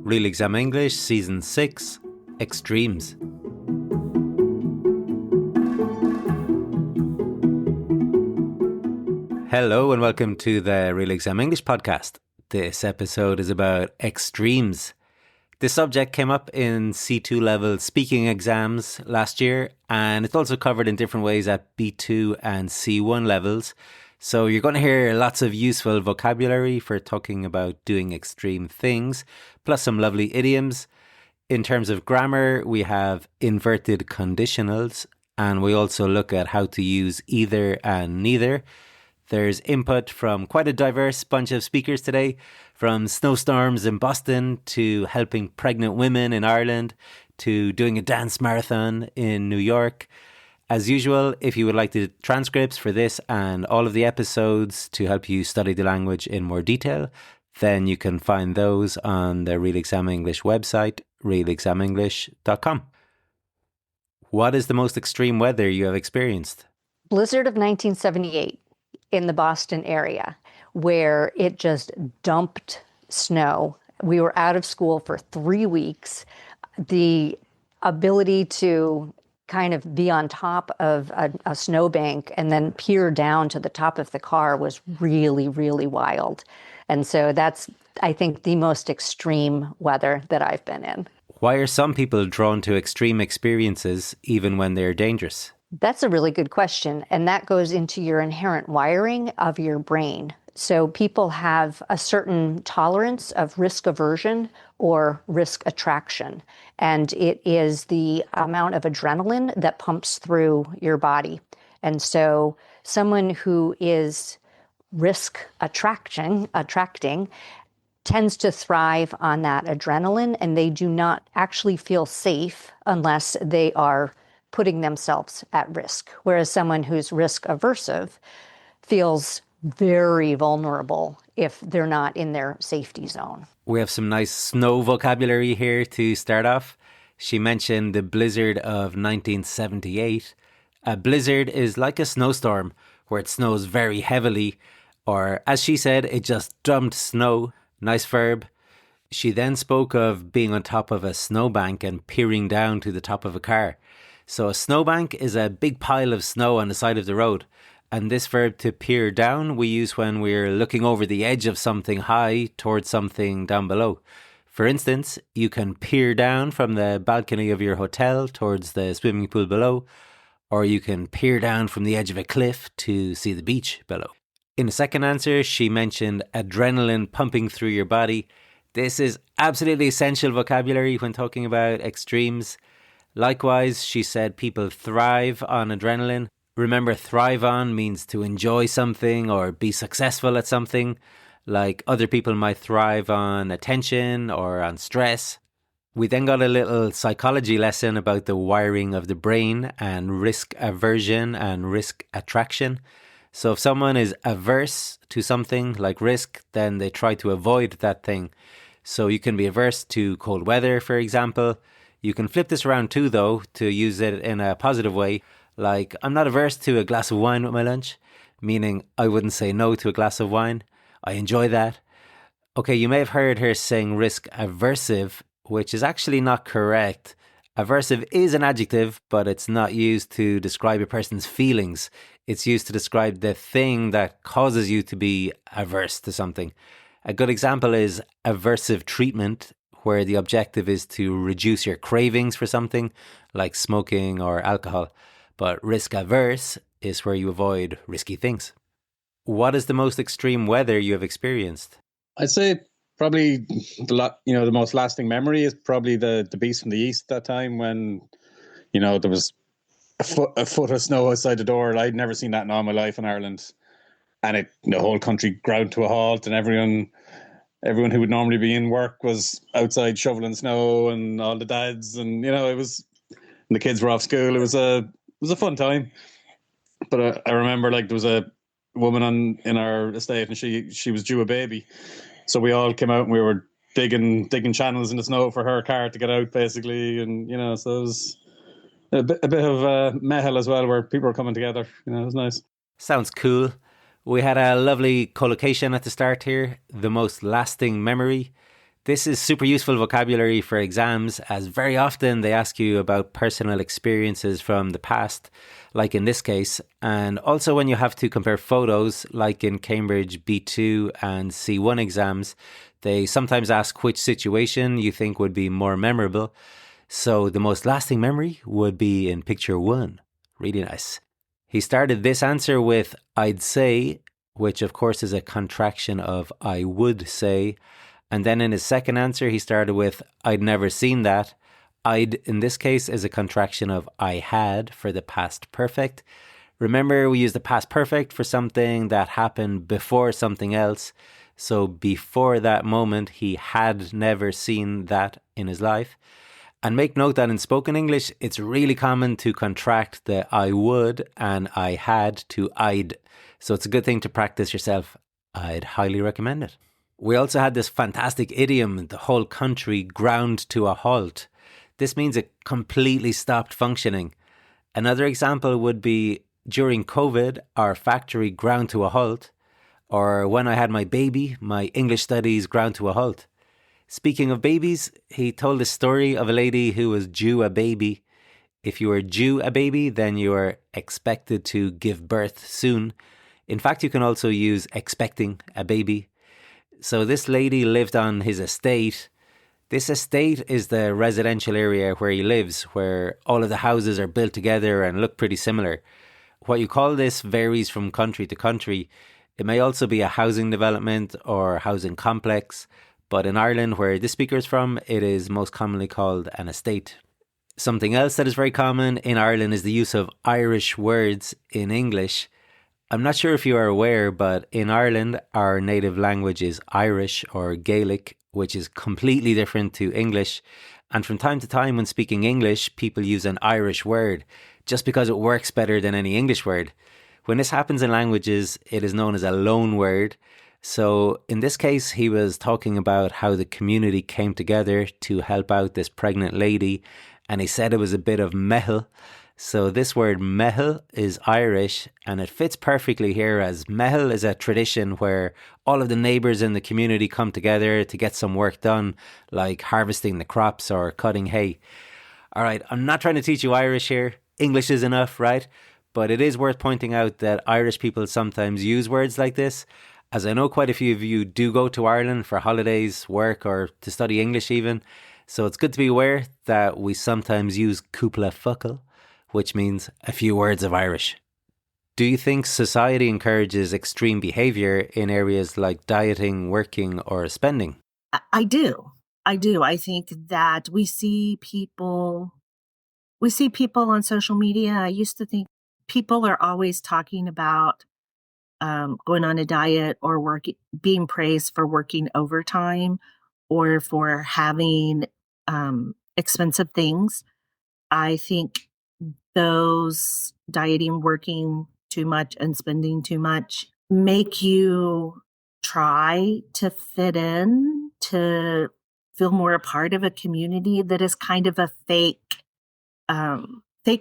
Real Exam English, Season 6, Extremes. Hello and welcome to the Real Exam English podcast. This episode is about extremes. This subject came up in C2 level speaking exams last year, and it's also covered in different ways at B2 and C1 levels. So you're going to hear lots of useful vocabulary for talking about doing extreme things, plus some lovely idioms. In terms of grammar, we have inverted conditionals, and we also look at how to use either and neither. There's input from quite a diverse bunch of speakers today, from snowstorms in Boston to helping pregnant women in Ireland to doing a dance marathon in New York. As usual, if you would like the transcripts for this and all of the episodes to help you study the language in more detail, then you can find those on the Real Exam English website, realexamenglish.com. What is the most extreme weather you have experienced? Blizzard of 1978 in the Boston area, where it just dumped snow. We were out of school for 3 weeks. The ability to kind of be on top of a snowbank and then peer down to the top of the car was really, really wild. And so that's, I think, the most extreme weather that I've been in. Why are some people drawn to extreme experiences even when they're dangerous? That's a really good question. And that goes into your inherent wiring of your brain. So people have a certain tolerance of risk aversion or risk attraction. And it is the amount of adrenaline that pumps through your body. And so someone who is risk attracting tends to thrive on that adrenaline, and they do not actually feel safe unless they are putting themselves at risk. Whereas someone who's risk aversive feels very vulnerable if they're not in their safety zone. We have some nice snow vocabulary here to start off. She mentioned the blizzard of 1978. A blizzard is like a snowstorm where it snows very heavily, or as she said, it just dumped snow. Nice verb. She then spoke of being on top of a snowbank and peering down to the top of a car. So a snowbank is a big pile of snow on the side of the road. And this verb to peer down we use when we're looking over the edge of something high towards something down below. For instance, you can peer down from the balcony of your hotel towards the swimming pool below, or you can peer down from the edge of a cliff to see the beach below. In the second answer, she mentioned adrenaline pumping through your body. This is absolutely essential vocabulary when talking about extremes. Likewise, she said people thrive on adrenaline. Remember, thrive on means to enjoy something or be successful at something. Like other people might thrive on attention or on stress. We then got a little psychology lesson about the wiring of the brain and risk aversion and risk attraction. So if someone is averse to something like risk, then they try to avoid that thing. So you can be averse to cold weather, for example. You can flip this around too, though, to use it in a positive way. Like, I'm not averse to a glass of wine with my lunch, meaning I wouldn't say no to a glass of wine. I enjoy that. Okay, you may have heard her saying risk aversive, which is actually not correct. Aversive is an adjective, but it's not used to describe a person's feelings. It's used to describe the thing that causes you to be averse to something. A good example is aversive treatment, where the objective is to reduce your cravings for something, like smoking or alcohol. But risk averse is where you avoid risky things. What is the most extreme weather you have experienced? I'd say probably the most lasting memory is probably the Beast from the East that time when, there was a foot of snow outside the door. I'd never seen that in all my life in Ireland. And the whole country ground to a halt, and everyone who would normally be in work was outside shoveling snow, and all the dads, and and the kids were off school. It was a fun time. But I remember there was a woman in our estate, and she was due a baby, so we all came out and we were digging channels in the snow for her car to get out, basically, and so it was a bit of mehel as well, where people were coming together. It was nice. Sounds cool. We had a lovely collocation at the start here, the most lasting memory. This is super useful vocabulary for exams, as very often they ask you about personal experiences from the past, like in this case, and also when you have to compare photos, like in Cambridge B2 and C1 exams, they sometimes ask which situation you think would be more memorable. So the most lasting memory would be in picture 1. Really nice. He started this answer with I'd say, which of course is a contraction of I would say. And then in his second answer, he started with I'd never seen that. I'd, in this case, is a contraction of I had for the past perfect. Remember, we use the past perfect for something that happened before something else. So before that moment, he had never seen that in his life. And make note that in spoken English, it's really common to contract the I would and I had to I'd. So it's a good thing to practice yourself. I'd highly recommend it. We also had this fantastic idiom, the whole country ground to a halt. This means it completely stopped functioning. Another example would be during COVID, our factory ground to a halt. Or when I had my baby, my English studies ground to a halt. Speaking of babies, he told a story of a lady who was due a baby. If you are due a baby, then you are expected to give birth soon. In fact, you can also use expecting a baby. So this lady lived on his estate. This estate is the residential area where he lives, where all of the houses are built together and look pretty similar. What you call this varies from country to country. It may also be a housing development or housing complex, but in Ireland, where this speaker is from, it is most commonly called an estate. Something else that is very common in Ireland is the use of Irish words in English. I'm not sure if you are aware, but in Ireland, our native language is Irish or Gaelic, which is completely different to English. And from time to time, when speaking English, people use an Irish word just because it works better than any English word. When this happens in languages, it is known as a loan word. So in this case, he was talking about how the community came together to help out this pregnant lady. And he said it was a bit of mehel. So this word mehel is Irish, and it fits perfectly here, as mehel is a tradition where all of the neighbours in the community come together to get some work done, like harvesting the crops or cutting hay. All right, I'm not trying to teach you Irish here. English is enough, right? But it is worth pointing out that Irish people sometimes use words like this, as I know quite a few of you do go to Ireland for holidays, work, or to study English even. So it's good to be aware that we sometimes use cúpla focal, which means a few words of Irish. Do you think society encourages extreme behaviour in areas like dieting, working, or spending? I do. I think that we see people on social media. I used to think people are always talking about going on a diet or being praised for working overtime or for having expensive things. I think those dieting, working too much, and spending too much make you try to fit in, to feel more a part of a community that is kind of a fake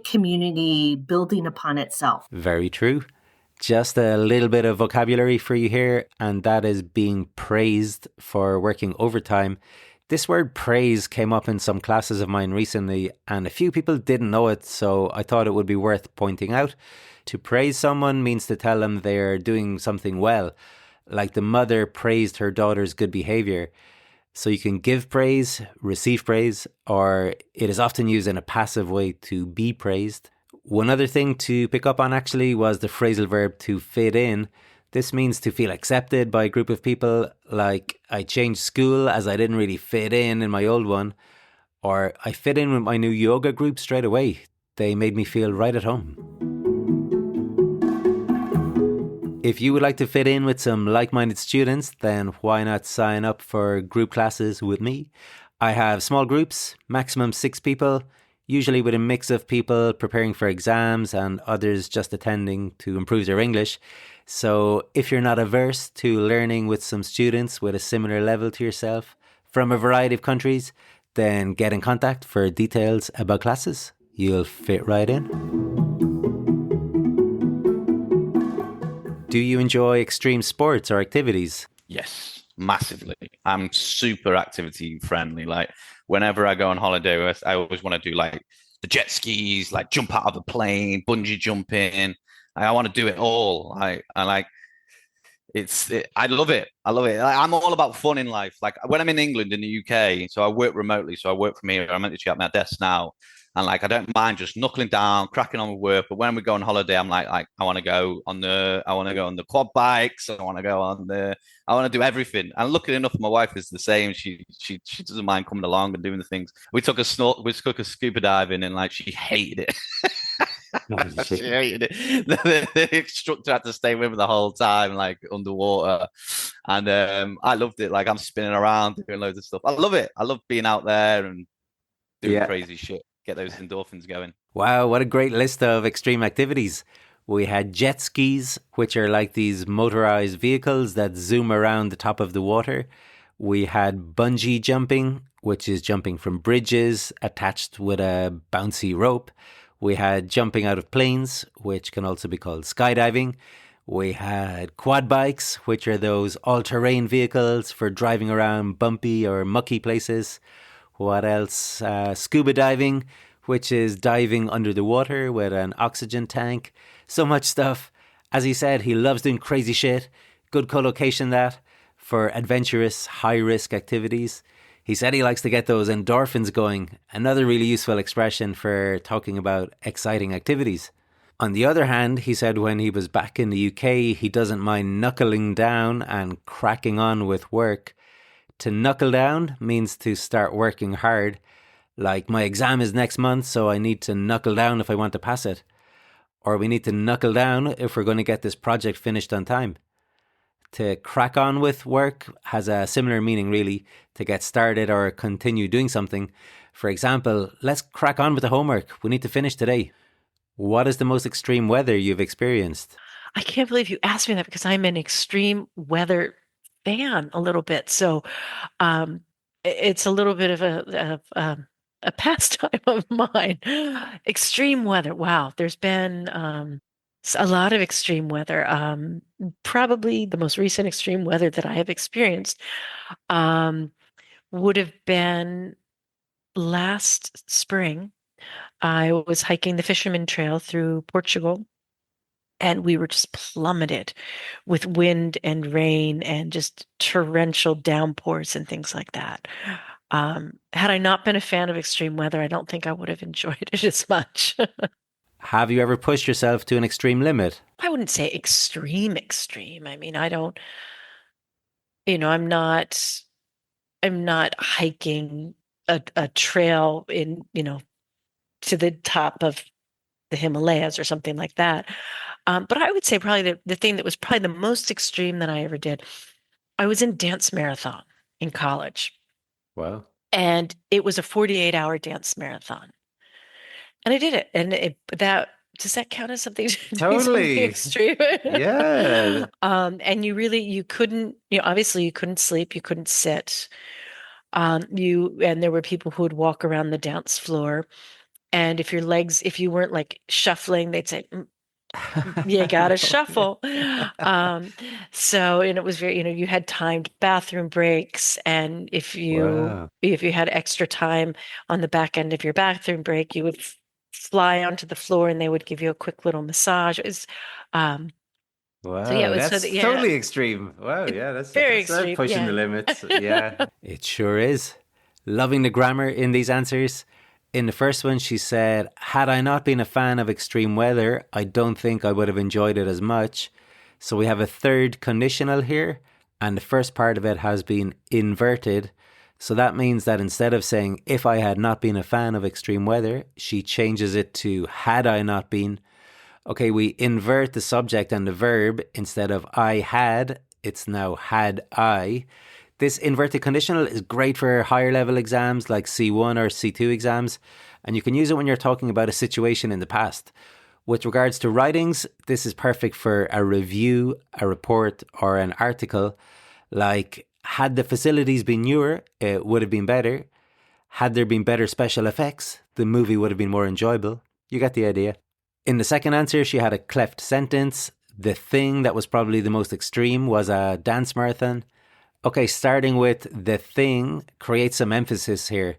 community building upon itself. Very true. Just a little bit of vocabulary for you here, and that is being praised for working overtime. This word praise came up in some classes of mine recently, and a few people didn't know it, so I thought it would be worth pointing out. To praise someone means to tell them they're doing something well, like the mother praised her daughter's good behaviour. So you can give praise, receive praise, or it is often used in a passive way to be praised. One other thing to pick up on actually was the phrasal verb to fit in. This means to feel accepted by a group of people, like I changed school as I didn't really fit in my old one, or I fit in with my new yoga group straight away. They made me feel right at home. If you would like to fit in with some like-minded students, then why not sign up for group classes with me? I have small groups, maximum 6 people, usually with a mix of people preparing for exams and others just attending to improve their English. So if you're not averse to learning with some students with a similar level to yourself from a variety of countries, then get in contact for details about classes. You'll fit right in. Do you enjoy extreme sports or activities? Yes, massively. I'm super activity friendly. Like whenever I go on holiday, I always want to do like the jet skis, like jump out of a plane, bungee jumping. I want to do it all. I like I love it. I love it. I'm all about fun in life. Like when I'm in England, in the UK, so I work remotely. So I work from here. I'm actually at my desk now, and like I don't mind just knuckling down, cracking on with work. But when we go on holiday, I'm like I want to go on the quad bikes. I want to do everything. And luckily enough, my wife is the same. She doesn't mind coming along and doing the things. We took a scuba diving, and like she hated it. She hated it. The instructor had to stay with me the whole time, like underwater, and I loved it. Like I'm spinning around, doing loads of stuff. I love it. I love being out there and doing crazy shit. Get those endorphins going. Wow, what a great list of extreme activities. We had jet skis, which are like these motorized vehicles that zoom around the top of the water. We had bungee jumping, which is jumping from bridges attached with a bouncy rope. We had jumping out of planes, which can also be called skydiving. We had quad bikes, which are those all-terrain vehicles for driving around bumpy or mucky places. What else? Scuba diving, which is diving under the water with an oxygen tank. So much stuff. As he said, he loves doing crazy shit. Good collocation that for adventurous, high-risk activities. He said he likes to get those endorphins going. Another really useful expression for talking about exciting activities. On the other hand, he said when he was back in the UK, he doesn't mind knuckling down and cracking on with work. To knuckle down means to start working hard. Like, my exam is next month, so I need to knuckle down if I want to pass it. Or we need to knuckle down if we're going to get this project finished on time. To crack on with work has a similar meaning, really, to get started or continue doing something. For example, let's crack on with the homework. We need to finish today. What is the most extreme weather you've experienced? I can't believe you asked me that because I'm an extreme weather fan a little bit. So it's a little bit of a pastime of mine. Extreme weather. Wow. There's been a lot of extreme weather. Probably the most recent extreme weather that I have experienced would have been last spring. I was hiking the Fisherman Trail through Portugal, and we were just plummeted with wind and rain and just torrential downpours and things like that. Had I not been a fan of extreme weather, I don't think I would have enjoyed it as much. Have you ever pushed yourself to an extreme limit? I wouldn't say extreme. I mean, I don't, I'm not hiking a trail in, to the top of the Himalayas or something like that. But I would say probably the thing that was probably the most extreme that I ever did, I was in dance marathon in college. Wow. And it was a 48-hour dance marathon. And I did it. And does that count as something Totally extreme? Yeah. And you couldn't, obviously you couldn't sleep, you couldn't sit. And there were people who would walk around the dance floor. And if you weren't like shuffling, they'd say, you gotta shuffle. And it was very, you had timed bathroom breaks. And if you had extra time on the back end of your bathroom break, you would fly onto the floor and they would give you a quick little massage. Wow, that's totally extreme. Wow, yeah, that's very extreme. Pushing the limits. Yeah, it sure is. Loving the grammar in these answers. In the first one, she said, had I not been a fan of extreme weather, I don't think I would have enjoyed it as much. So we have a third conditional here, and the first part of it has been inverted. So that means that instead of saying, if I had not been a fan of extreme weather, she changes it to, had I not been. Okay, we invert the subject and the verb. Instead of I had, it's now had I. This inverted conditional is great for higher level exams like C1 or C2 exams, and you can use it when you're talking about a situation in the past. With regards to writings, this is perfect for a review, a report, or an article. Like, had the facilities been newer, it would have been better. Had there been better special effects, the movie would have been more enjoyable. You get the idea. In the second answer, she had a cleft sentence. The thing that was probably the most extreme was a dance marathon. Okay, starting with the thing, create some emphasis here.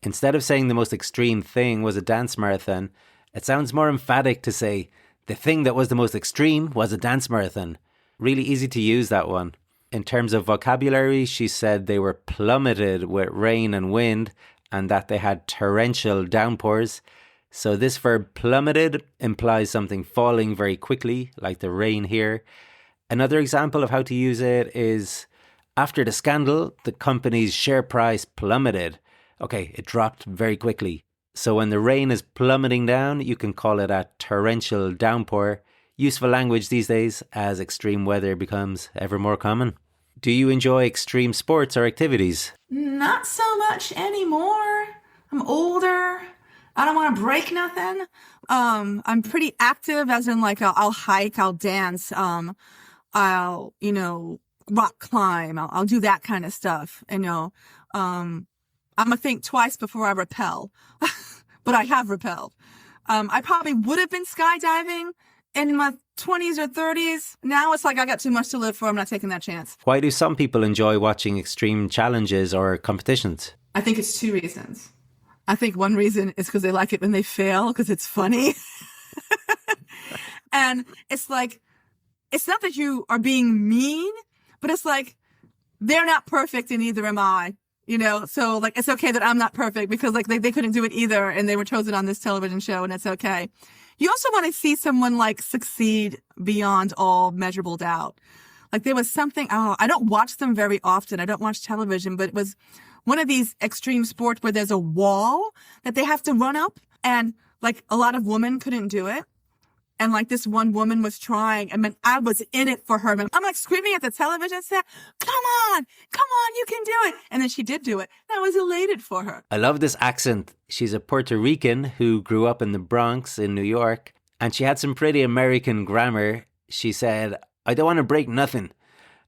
Instead of saying the most extreme thing was a dance marathon, it sounds more emphatic to say the thing that was the most extreme was a dance marathon. Really easy to use, that one. In terms of vocabulary, she said they were plummeted with rain and wind and that they had torrential downpours. So this verb plummeted implies something falling very quickly, like the rain here. Another example of how to use it is after the scandal, the company's share price plummeted. Okay, it dropped very quickly. So when the rain is plummeting down, you can call it a torrential downpour. Useful language these days as extreme weather becomes ever more common. Do you enjoy extreme sports or activities? Not so much anymore. I'm older. I don't want to break nothing. I'm pretty active, as in like I'll hike, I'll dance, I'll rock climb, I'll do that kind of stuff. I'm gonna think twice before I rappel, but I have rappelled. I probably would have been skydiving in my 20s or 30s. Now it's like I got too much to live for. I'm not taking that chance. Why do some people enjoy watching extreme challenges or competitions? I think it's two reasons. I think one reason is because they like it when they fail, because it's funny. And it's like, it's not that you are being mean, but it's like, they're not perfect and neither am I. So like, it's okay that I'm not perfect because like they couldn't do it either and they were chosen on this television show and it's okay. You also want to see someone like succeed beyond all measurable doubt. Like there was something, I don't watch them very often. I don't watch television, but it was one of these extreme sports where there's a wall that they have to run up and like a lot of women couldn't do it. And like this one woman was trying, and I was in it for her. I'm like screaming at the television set, come on, you can do it. And then she did do it. And I was elated for her. I love this accent. She's a Puerto Rican who grew up in the Bronx in New York, and she had some pretty American grammar. She said, I don't want to break nothing.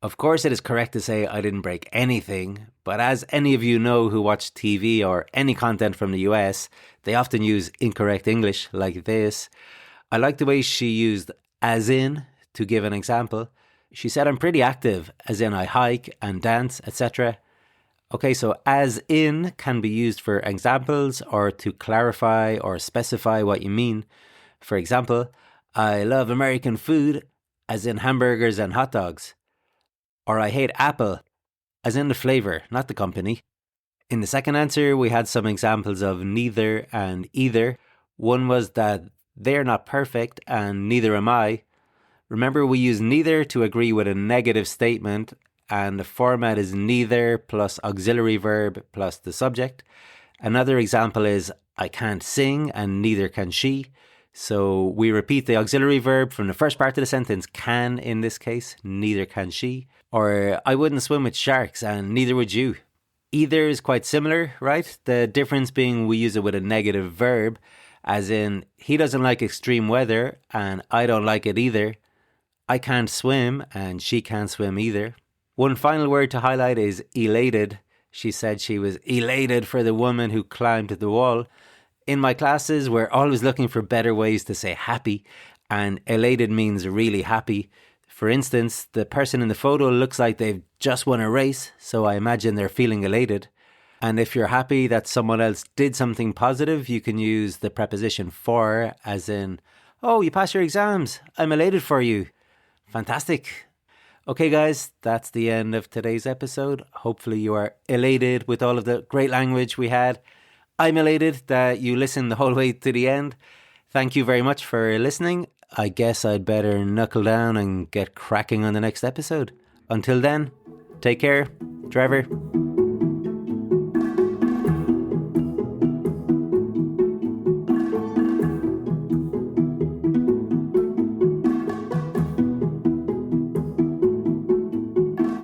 Of course, it is correct to say I didn't break anything, but as any of you know who watch TV or any content from the US, they often use incorrect English like this. I like the way she used as in to give an example. She said, I'm pretty active, as in I hike and dance, etc. Okay, so as in can be used for examples or to clarify or specify what you mean. For example, I love American food, as in hamburgers and hot dogs. Or I hate Apple, as in the flavour, not the company. In the second answer, we had some examples of neither and either. One was that they're not perfect and neither am I. Remember, we use neither to agree with a negative statement, and the format is neither plus auxiliary verb plus the subject. Another example is I can't sing and neither can she. So we repeat the auxiliary verb from the first part of the sentence, can in this case, neither can she. Or I wouldn't swim with sharks and neither would you. Either is quite similar, right? The difference being we use it with a negative verb, as in he doesn't like extreme weather and I don't like it either. I can't swim and she can't swim either. One final word to highlight is elated. She said she was elated for the woman who climbed the wall. In my classes, we're always looking for better ways to say happy, and elated means really happy. For instance, the person in the photo looks like they've just won a race, so I imagine they're feeling elated. And if you're happy that someone else did something positive, you can use the preposition for, as in, oh, you passed your exams. I'm elated for you. Fantastic. Okay, guys, that's the end of today's episode. Hopefully you are elated with all of the great language we had. I'm elated that you listened the whole way to the end. Thank you very much for listening. I guess I'd better knuckle down and get cracking on the next episode. Until then, take care. Trevor.